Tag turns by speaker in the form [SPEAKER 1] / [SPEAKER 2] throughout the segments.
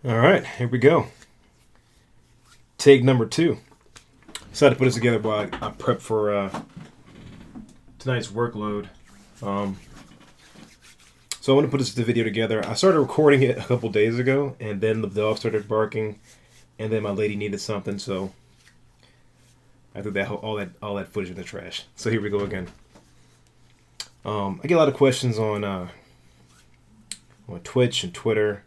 [SPEAKER 1] All right, here we go. Take number two. Decided to put this together while I prep for tonight's workload. Um, so I want to put this video together. I started recording it a couple days ago, and then the dog started barking, and then my lady needed something, so I threw all that footage in the trash. So here we go again. I get a lot of questions on Twitch and Twitter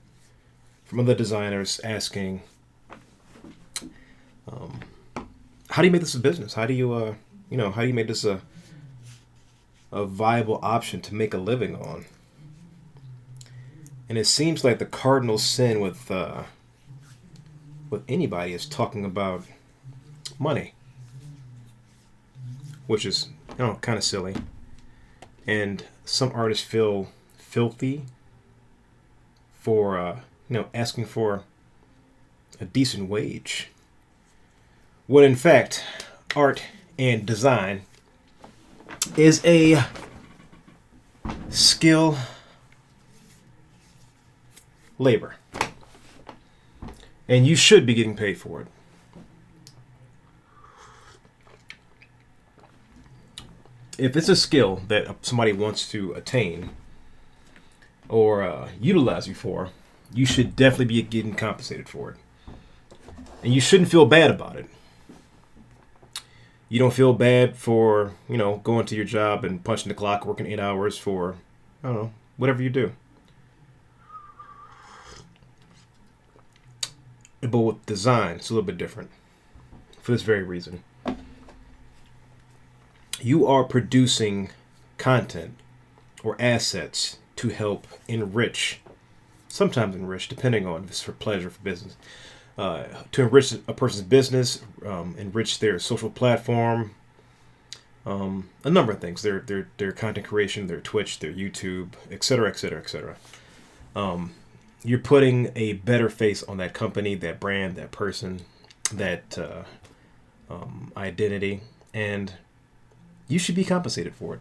[SPEAKER 1] from other designers asking, how do you make this a business? How do you, how do you make this a viable option to make a living on? And it seems like the cardinal sin with anybody is talking about money, which is kind of silly. And some artists feel filthy for asking for a decent wage, when in fact art and design is a skill labor, and you should be getting paid for it. If it's a skill that somebody wants to attain or utilize you for, you should definitely be getting compensated for it. And you shouldn't feel bad about it. You don't feel bad for, going to your job and punching the clock, working 8 hours for, whatever you do. But with design, it's a little bit different for this very reason. You are producing content or assets to help enrich, sometimes enrich, depending on if it's for pleasure, for business, to enrich a person's business, enrich their social platform, a number of things. Their content creation, their Twitch, their YouTube, etc., etc., etc. You're putting a better face on that company, that brand, that person, that identity, and you should be compensated for it,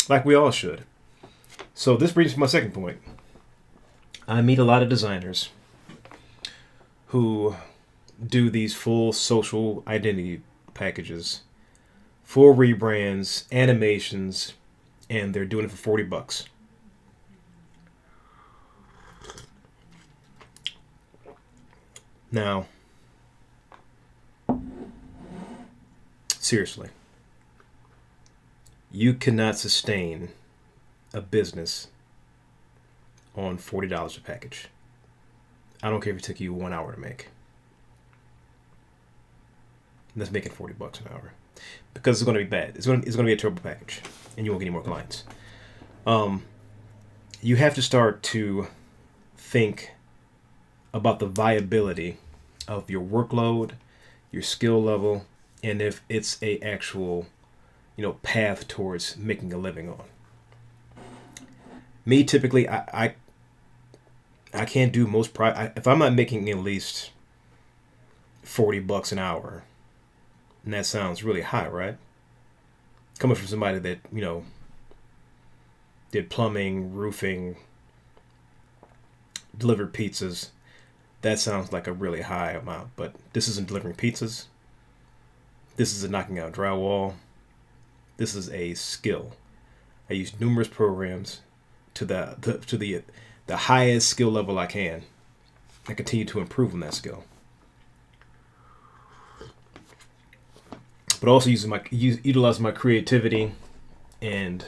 [SPEAKER 1] like we all should. So this brings me to my second point. I meet a lot of designers who do these full social identity packages, full rebrands, animations, and they're doing it for $40. Now, seriously, you cannot sustain a business on $40 a package. I don't care if it took you 1 hour to make. That's making $40 an hour, because it's going to be bad. It's going to be a terrible package, and you won't get any more clients. You have to start to think about the viability of your workload, your skill level, and if it's a actual, path towards making a living on. Me, typically, I can't do most if I'm not making at least $40 an hour, and that sounds really high, right? Coming from somebody that, did plumbing, roofing, delivered pizzas, that sounds like a really high amount. But this isn't delivering pizzas. This isn't knocking out drywall. This is a skill. I use numerous programs to the highest skill level I can. I continue to improve on that skill, but also utilizing my creativity and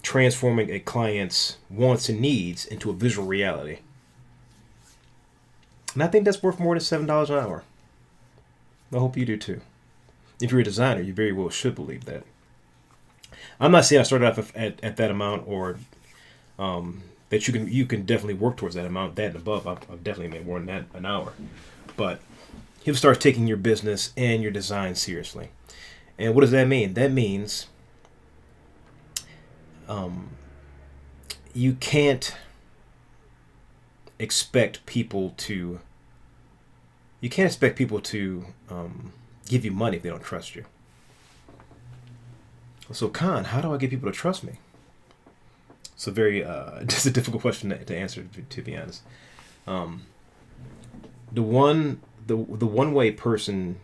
[SPEAKER 1] transforming a client's wants and needs into a visual reality. And I think that's worth more than $7 an hour. I hope you do too. If you're a designer, you very well should believe that. I'm not saying I started off at that amount, or that you can definitely work towards that amount, that and above. I've definitely made more than that an hour. But you start taking your business and your design seriously. And what does that mean? That means you can't expect people to give you money if they don't trust you. So, Khan, how do I get people to trust me? It's a very, just a difficult question to answer, to be honest. The one way person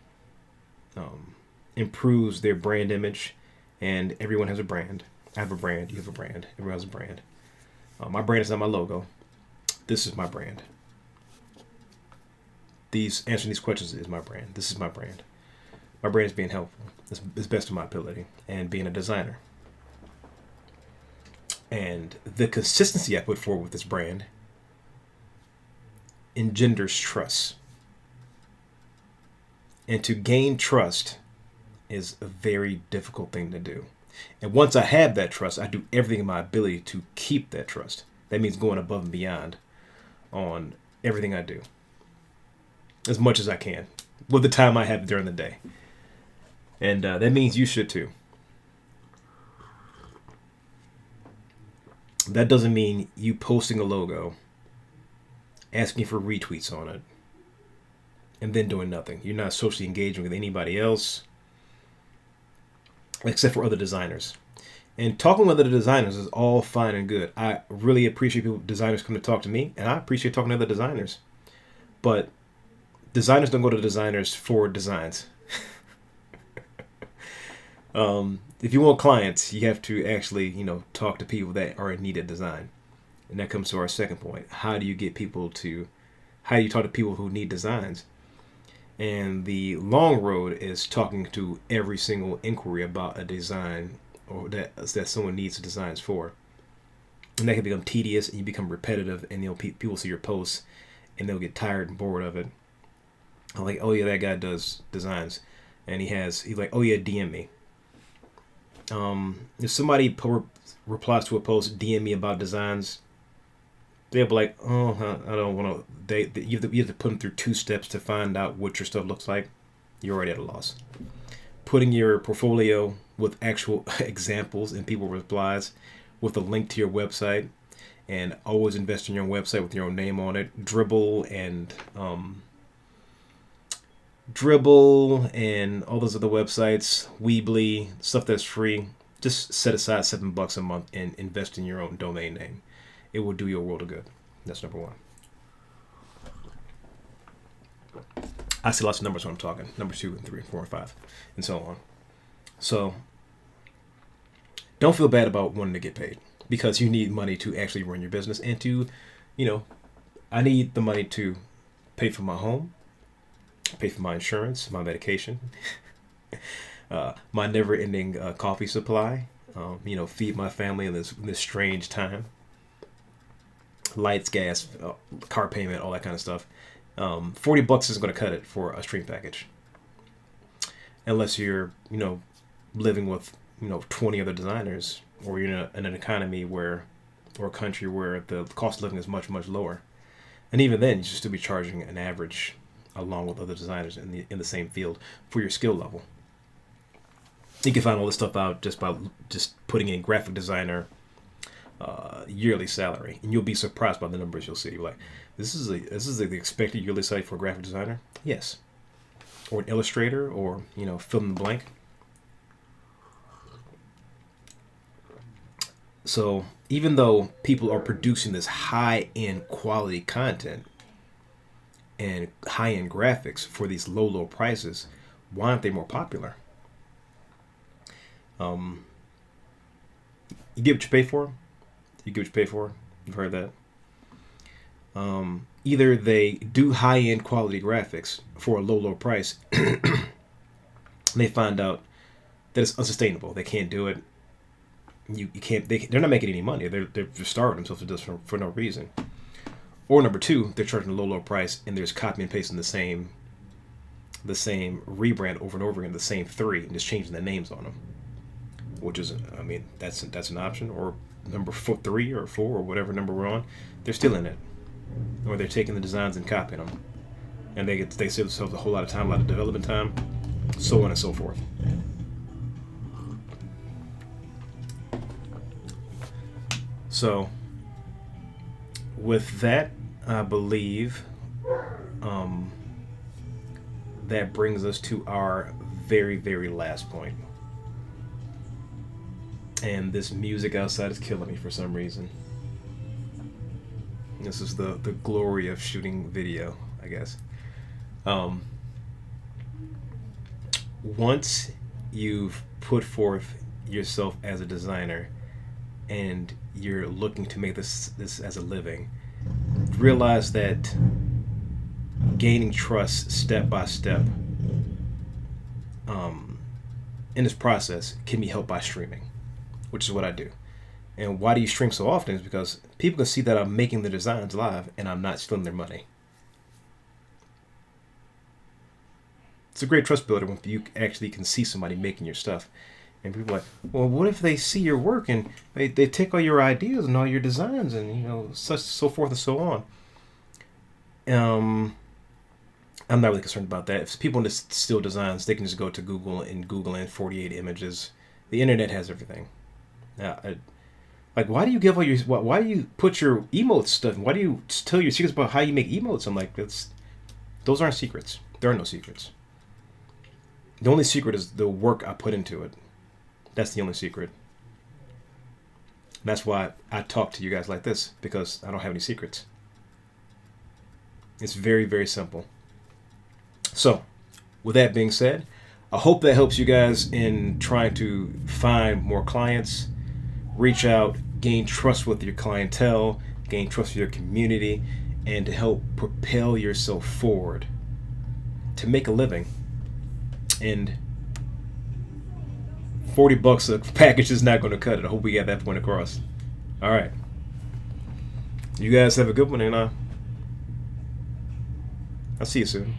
[SPEAKER 1] improves their brand image, and everyone has a brand. I have a brand. You have a brand. Everyone has a brand. My brand is not my logo. This is my brand. Answering these questions is my brand. This is my brand. My brand is being helpful. It's best of my ability, and being a designer. And the consistency I put forward with this brand engenders trust. And to gain trust is a very difficult thing to do. And once I have that trust, I do everything in my ability to keep that trust. That means going above and beyond on everything I do, as much as I can, with the time I have during the day. And that means you should too. That doesn't mean you posting a logo, asking for retweets on it, and then doing nothing. You're not socially engaging with anybody else, except for other designers. And talking with other designers is all fine and good. I really appreciate designers come to talk to me, and I appreciate talking to other designers. But designers don't go to designers for designs. If you want clients, you have to actually, talk to people that are in need of design. And that comes to our second point. How do you talk to people who need designs? And the long road is talking to every single inquiry about a design or that someone needs designs for. And that can become tedious, and you become repetitive, and people see your posts and they'll get tired and bored of it. I'm like, oh yeah, that guy does designs, and he's like, oh yeah, DM me. If somebody replies to a post, DM me about designs, they'll be like, oh, I don't want to. You have to put them through 2 steps to find out what your stuff looks like. You're already at a loss. Putting your portfolio with actual examples and people replies with a link to your website, and always invest in your own website with your own name on it. Dribbble and all those other websites, Weebly, stuff that's free. Just set aside $7 a month and invest in your own domain name. It will do you a world of good. That's number 1. I see lots of numbers when I'm talking. Number 2 and 3 and 4 and 5 and so on. So don't feel bad about wanting to get paid, because you need money to actually run your business and to, I need the money to pay for my home, pay for my insurance, my medication, my never-ending coffee supply, feed my family in this strange time, lights, gas, car payment, all that kind of stuff. $40 isn't going to cut it for a stream package, unless you're living with 20 other designers, or you're in an economy or a country where the cost of living is much, much lower. And even then, you should still be charging an average along with other designers in the same field for your skill level. You can find all this stuff out just by putting in graphic designer yearly salary, and you'll be surprised by the numbers you'll see. You're like, this is the expected yearly salary for a graphic designer? Yes. Or an illustrator, or fill in the blank. So even though people are producing this high-end quality content and high-end graphics for these low prices, why aren't they more popular? You get what you pay for. You get what you pay for. You've heard that. Either they do high-end quality graphics for a low price, and they find out that it's unsustainable. They can't do it. You can't. They're not making any money. They're just starving themselves to this for no reason. Or number 2, they're charging a low price, and they're just copy and pasting the same rebrand over and over again, the same 3, and just changing the names on them. Which is, that's an option. Or number 3 or 4 or whatever number we're on, they're still in it. Or they're taking the designs and copying them, and they save themselves a whole lot of time, a lot of development time, so on and so forth. So, with that, I believe that brings us to our very, very last point. And this music outside is killing me for some reason. This is the glory of shooting video, I guess. Um, Once you've put forth yourself as a designer and you're looking to make this as a living, realize that gaining trust step by step um, in this process can be helped by streaming, which is what I do. And why do you stream so often is because people can see that I'm making the designs live and I'm not stealing their money. It's a great trust builder when you actually can see somebody making your stuff. And people are like, well, what if they see your work and they take all your ideas and all your designs and, such so forth and so on. I'm not really concerned about that. If people want to steal designs, they can just go to Google and Google in 48 images. The internet has everything. Like, why do you give all your? Why do you put your emotes stuff? Why do you tell your secrets about how you make emotes? I'm like, those aren't secrets. There are no secrets. The only secret is the work I put into it. That's the only secret. And that's why I talk to you guys like this, because I don't have any secrets. It's very, very simple. So, with that being said, I hope that helps you guys in trying to find more clients, reach out, gain trust with your clientele, gain trust with your community, and to help propel yourself forward to make a living. And $40 a package is not going to cut it. I hope we got that point across. All right. You guys have a good one, and I'll see you soon.